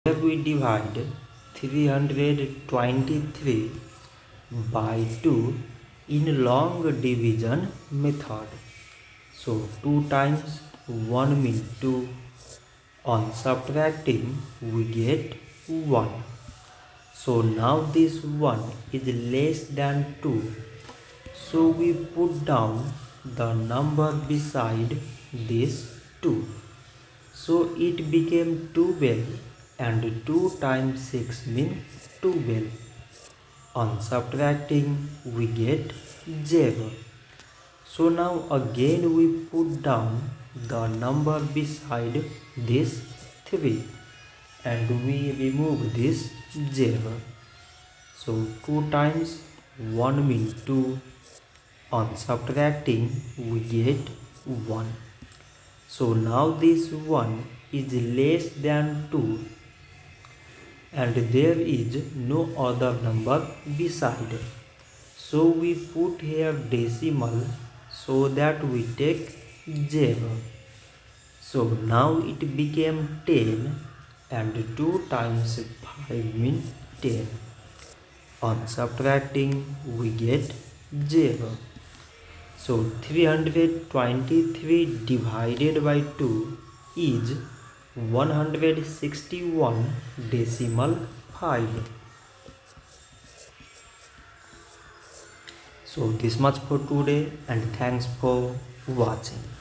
Here we divide 323 by 2 in long division method. So 2 times 1 means 2. On subtracting we get 1. So now this 1 is less than 2. So we put down the number beside this 2. So it became 12 and 2 times 6 means 12. On subtracting we get 0. So now again we put down the number beside this 3 and we remove this 0. So 2 times 1 means 2. On subtracting we get 1. So now this 1 is less than 2 and there is no other number beside. So we put here decimal so that we take 0. So now it became 10 and 2 times 5 means 10. On subtracting we get 0. So 323 divided by 2 is 161.5. So this much for today and thanks for watching.